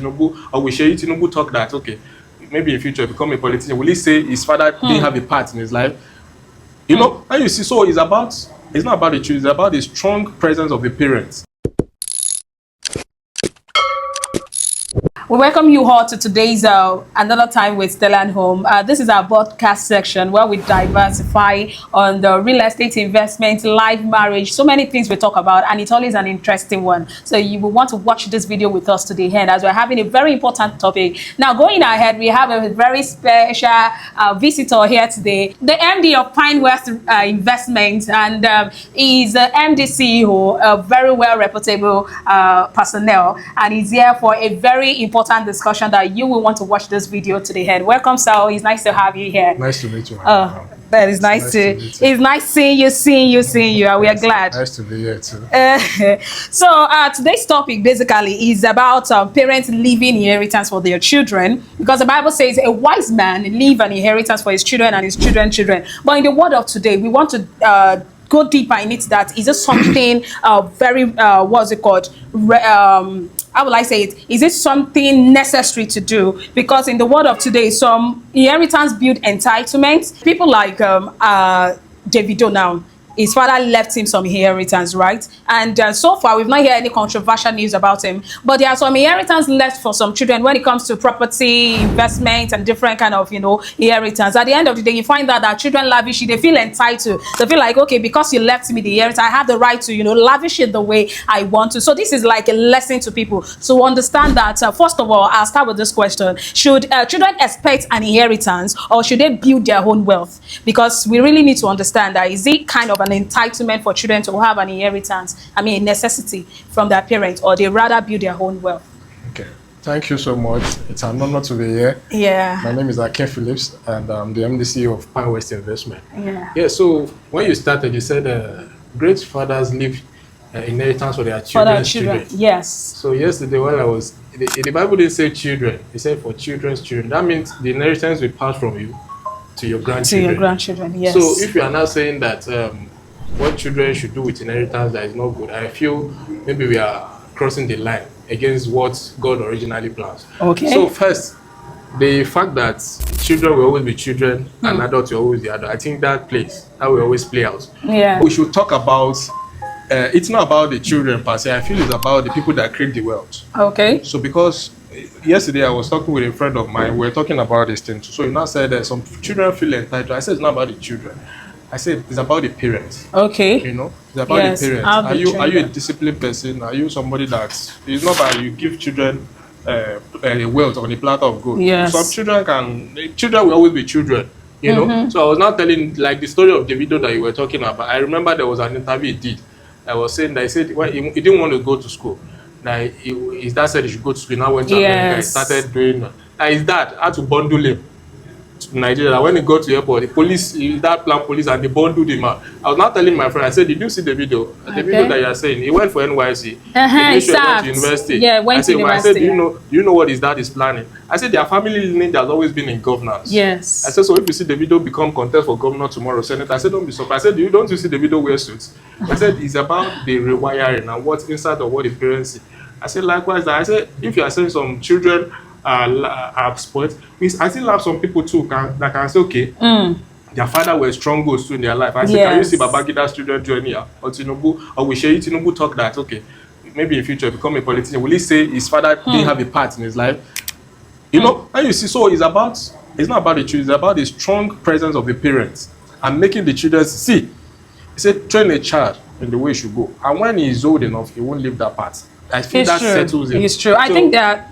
Tinubu, or we share Tinubu talk that, okay, maybe in future become a politician, will he say his father didn't have a part in his life? You know, and you see, so it's not about the children, it's about the strong presence of the parents. We welcome you all to today's Another Time with Sterland Home. This is our podcast section where we diversify on the real estate investment, life, marriage, so many things we talk about, and it's always an interesting one. So you will want to watch this video with us to the end as we're having a very important topic. Now, going ahead, we have a very special visitor here today, the MD of Pine West Investment, and he's the MD CEO, a very well reputable personnel, and he's here for a very important discussion that you will want to watch this video to the end. Welcome, sir. It's nice to have you here. Nice to meet you. That is nice to meet you. It's nice seeing you. We are glad. Nice to be here too. So today's topic basically is about parents leaving inheritance for their children, because the Bible says a wise man leave an inheritance for his children and his children's children. But in the world of today, we want to go deeper in it. That is it something very what's it called? How will I say it? Is it something necessary to do? Because in the world of today, some inheritance build entitlements. People like Davido now, his father left him some inheritance, right? And so far, we've not heard any controversial news about him. But there are some inheritance left for some children when it comes to property, investment, and different kind of, inheritance. At the end of the day, you find that children lavish it. They feel entitled. They feel like, okay, because you left me the inheritance, I have the right to, lavish it the way I want to. So this is like a lesson to people to understand that, first of all, I'll start with this question. Should children expect an inheritance, or should they build their own wealth? Because we really need to understand that. Is it kind of an entitlement for children to have an inheritance, a necessity from their parents, or they rather build their own wealth? Okay, thank you so much. It's an honor to be here. Yeah. My name is Akin Phillips, and I'm the MD CEO of Pine West Investment. Yeah. So when you started, you said great fathers leave inheritance for their children. Yes. So yesterday when I was, the Bible didn't say children, it said for children's children. That means the inheritance will pass from you to your grandchildren. Yes. So if you are now saying that what children should do with inheritance that is not good, I feel maybe we are crossing the line against what God originally plans. Okay. So first, the fact that children will always be children and adults will always be adults, I think that will always play out. Yeah. We should talk about, it's not about the children per se, I feel it's about the people that create the wealth. Okay. So because yesterday I was talking with a friend of mine, we were talking about this thing. So you now said that some children feel entitled. I said it's not about the children. I said it's about the parents. Okay. It's about the parents. Are you a disciplined person? Are you somebody that it's not that you give children a wealth on a platter of gold? Yes. Some children will always be children. So I was not telling like the story of the video that you were talking about. I remember there was an interview he did. I was saying that he said he didn't want to go to school. Like his dad said he should go to school. Now went to America. He started doing. His dad had to bundle him to Nigeria. When he got to the airport, the police, that plan police, and they bundled him out. I was not telling my friend. I said, "Did you see the video? The video that you are saying? He went for NYC. He went to university. Yeah, went to university. I said, do you know what his dad is planning? I said, their family lineage has always been in governance. Yes. I said, so if you see the video become contest for governor tomorrow, Senate, I said, don't be surprised. I said, don't you see the video wear suits? I said, it's about the rewiring and what's inside of what the parents see. I said, likewise, I said, if you are saying some children are spoiled, I still have some people too that can say, okay, their father were strong goals too in their life. I said, can you see Babagida's children journey or Tinubu, or we share Tinubu talk that, okay, maybe in future become a politician, will he say his father didn't have a part in his life? And you see, so it's not about the children, it's about the strong presence of the parents and making the children see. He said, train a child in the way he should go, and when he is old enough, he won't leave that part. I think that settles it. It's true. I think there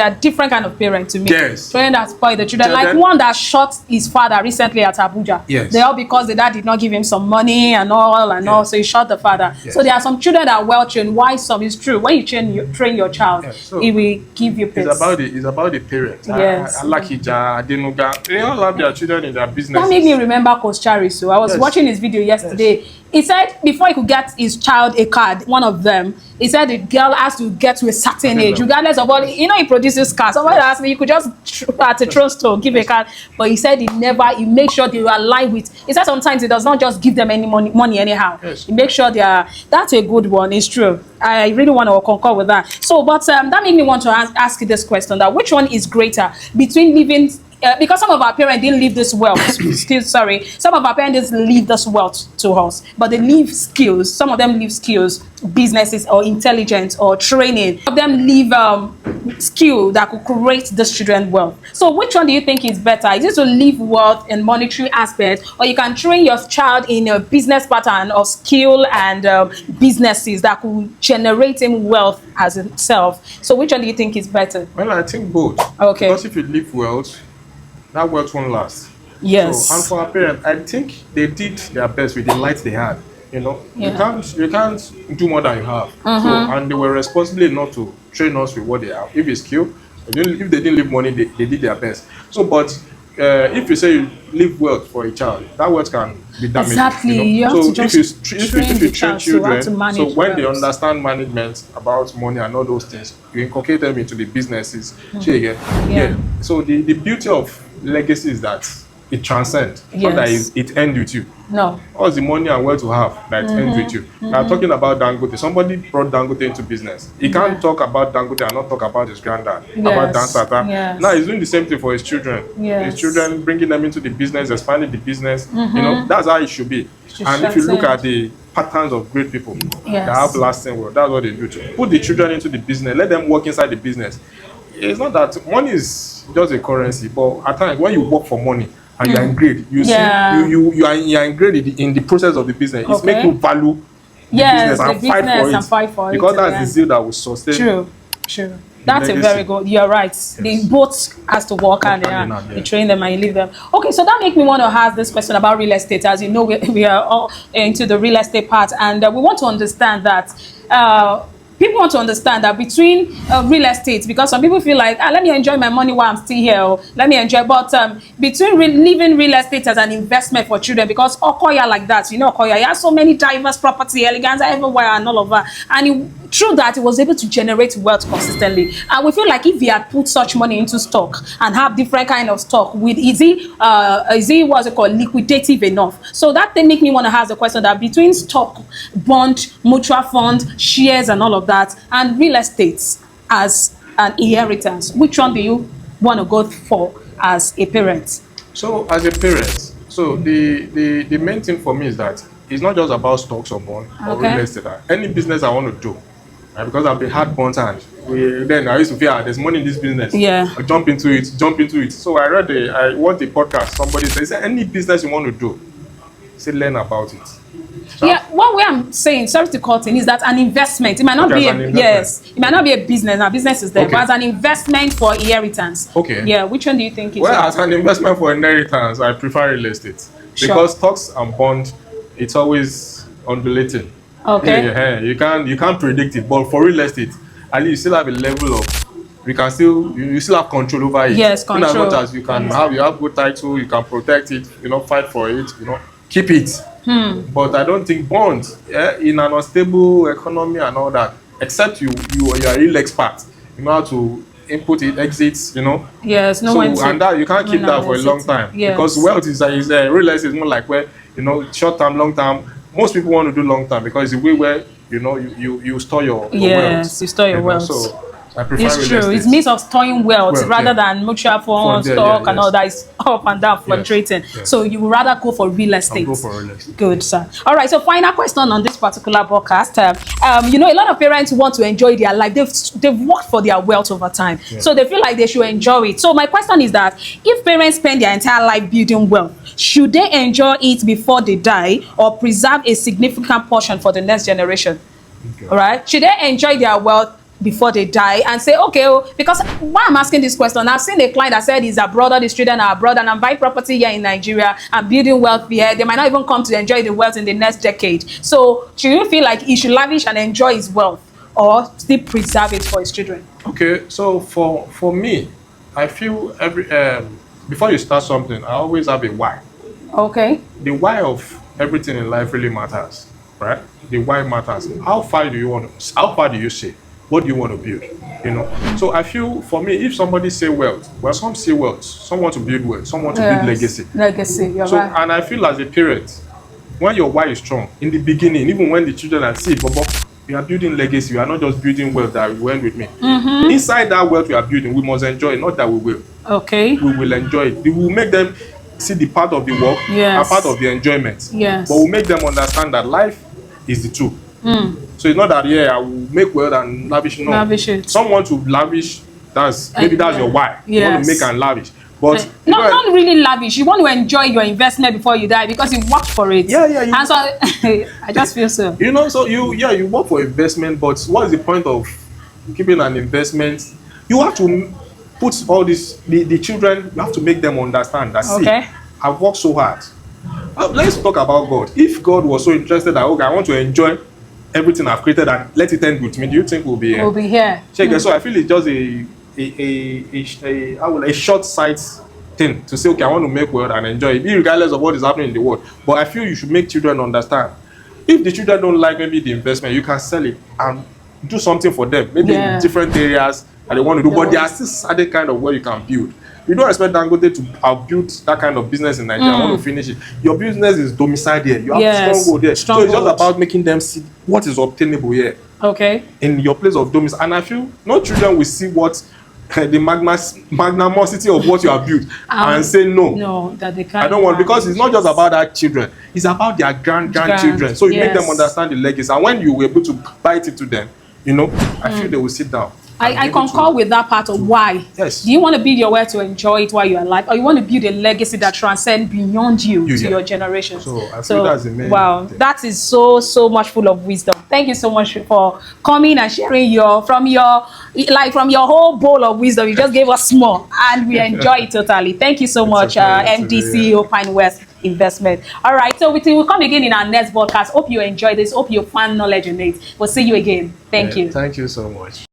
are different kind of parents to me. Yes. Children that spoil the children. Like one that shot his father recently at Abuja. Yes. They all because the dad did not give him some money and all, so he shot the father. Yes. So there are some children that are well trained. Why some is true. When you train your child, it will give you peace. It's about the parents. Yes. Alakija, Adenuga, they all have their children in their business. That made me remember Coach Chari. So I was watching his video yesterday. He said before he could get his child a card, one of them, he said the girl has to get to a certain age, level. regardless of what, you know, he produces cars. Somebody asked me, you could just at a trust store give a car, but he said he makes sure they are aligned with. He said sometimes he does not just give them any money anyhow. Yes. He makes sure they are. That's a good one. It's true. I really want to concur with that. So, but that made me want to ask you this question: that which one is greater between living? Because some of our parents didn't leave this wealth. Some of our parents didn't leave this wealth to us, but they leave skills. Some of them leave skills, businesses, or intelligence, or training. Some of them leave skill that could create this children wealth. So, which one do you think is better? Is it to leave wealth in monetary aspect, or you can train your child in a business pattern of skill and businesses that could generate him wealth as itself? So, which one do you think is better? Well, I think both. Okay. Because if you leave wealth, that wealth won't last. Yes. So, and for our parents, I think they did their best with the light they had. You know, Yeah. you can't do more than you have. So, and they were responsible enough to train us with what they have. If it's skill, if they didn't leave money, they did their best. So, but if you say you leave wealth for a child, that wealth can be damaged. Exactly. You have so to just if you train children, so when they wealth. understand management about money and all those things, you inculcate them into the businesses. Yeah. So the beauty of legacy is that it transcends. Not that Yes. it ends with you. No. All the money and wealth you have that ends with you. Now talking about Dangote, somebody brought Dangote into business. He can't talk about Dangote and not talk about his granddad, about Yes. Dansata. Yes. Now he's doing the same thing for his children. Yes. His children, bringing them into the business, expanding the business. You know, that's how it should be. And if you look at the patterns of great people Yes. that have lasting wealth, that's what they do. To put the children into the business, let them work inside the business. It's not that money is just a currency, but at times when you work for money and you are engaged, you Yeah. see you are engaged in the process of the business. It's make you value the Yes, business and the fight for business it. and fight for it, Because that's yeah. the zeal that will sustain. True. That's a legacy. very good. You're right. They both has to work and hand in hand, yeah. you train them and you leave them. Okay, so that makes me want to ask this question about real estate. As you know, we are all into the real estate part, and we want to understand that. People want to understand that between real estate, because some people feel like, let me enjoy my money while I'm still here, or let me enjoy, but between leaving real estate as an investment for children, because Okoya like that, you know, Okoya, he has so many diverse property, elegance everywhere and all of that, and through that, he was able to generate wealth consistently. And we feel like if he had put such money into stock and have different kind of stock, is he what's it called, liquidative enough? So that thing make me want to ask the question that between stock, bond, mutual fund, shares, and all of that, and real estate as an inheritance, which one do you want to go for as a parent? So as a parent, so the main thing for me is that it's not just about stocks or bond or Okay. real estate. Any business I want to do, because I've been hard burnt and then I used to feel there's money in this business. Yeah. I jump into it. So I want a podcast. Somebody says any business you want to do, say learn about it. So Yeah, one way I'm saying, sorry to cut in, is that an investment. It might not Okay, be as an a, investment. yes, it might not be a business. Now business is there, Okay. but as an investment for inheritance. Okay. Yeah, which one do you think is? Well, as an investment for inheritance, I prefer real estate. Sure. Because stocks and bond, it's always undulating. Okay. Yeah, you can't predict it. But for real estate, at least you still have a level of you still have control over it. Yes, In as control. much as you have good title, you can protect it, fight for it, keep it. But I don't think bonds, in an unstable economy and all that, except you are a real expert, you know how to input it, exits, Yes, no so one. and that you can't keep that for a long time. Yes. Because wealth is real estate is more like where short term, long term. Most people want to do long term because it's the way where you store your wealth. Yes, you store your wealth. So I prefer It's real true. estate. It's means of storing wealth Wealth, rather yeah. than mutual fund, Fund, yeah, stock, yeah, and all yes. that is up and down fluctuating. yes. So you would rather go for real estate. I'll go for real estate. Good, sir. All right. So final question on this particular broadcast. A lot of parents want to enjoy their life. They've worked for their wealth over time, so they feel like they should enjoy it. So my question is that if parents spend their entire life building wealth, should they enjoy it before they die, or preserve a significant portion for the next generation? Okay. All right. Should they enjoy their wealth before they die and say, okay, because why I'm asking this question, I've seen a client that said he's abroad, all these children are abroad, and I'm buying property here in Nigeria and building wealth here. They might not even come to enjoy the wealth in the next decade. So should you feel like he should lavish and enjoy his wealth, or still preserve it for his children? Okay, so for me, I feel before you start something, I always have a why. Okay. The why of everything in life really matters. right? The why matters. How far do you want to, how far do you say? What do you want to build? You know? So I feel for me, if somebody say wealth, well, some say wealth, some want to build wealth, some want to build legacy. Legacy, you're So, right. and I feel as a parent, when your why is strong, in the beginning, even when the children are sick, we are building legacy. We are not just building wealth that will end with me. Inside that wealth we are building, we must enjoy it, not that we will. Okay. We will enjoy it. We will make them see the part of the work Yes. and part of the enjoyment. Yes. But we'll make them understand that life is the two. So it's not that, I will make wealth and lavish. No. Lavish it. Some want to lavish, maybe that's your why. You want to make and lavish. But not really lavish. You want to enjoy your investment before you die because you worked for it. Yeah. And so I just feel so. You know, so you work for investment, but what is the point of keeping an investment? You have to put all this, the children, you have to make them understand that, see, I've worked so hard. Let's talk about God. If God was so interested that, okay, I want to enjoy everything I've created and let it end with me, do you think we'll be here? We'll be here. Check So I feel it's just a short sight thing to say, okay, I want to make wealth and enjoy it, regardless of what is happening in the world. But I feel you should make children understand. If the children don't like maybe the investment, you can sell it and do something for them, maybe in different areas that they want to do. But there are still certain kind of where you can build. You don't expect Dangote to have built that kind of business in Nigeria. I want to finish it. Your business is domiciled here. You have stronghold there. So it's just about making them see what is obtainable here. Okay. In your place of domicile. And I feel no children will see what the magnanimity of what you have built and say no. No, that they can't. I don't want, because it's not just about that children. It's about their grandchildren. So you make them understand the legacy. And when you were able to bite it to them, you know, I feel they will sit down. I concur with that part of why. Yes. Do you want to build your wealth to enjoy it while you're alive, or you want to build a legacy that transcends beyond you to your generations? So I feel that's the main thing. That is so much full of wisdom. Thank you so much for coming and sharing from your whole bowl of wisdom. You just gave us more, and we enjoy it totally. Thank you so much, MD CEO Pine West Investment. All right, so we'll come again in our next broadcast. Hope you enjoy this. Hope you find knowledge in it. We'll see you again. Thank you. Thank you so much.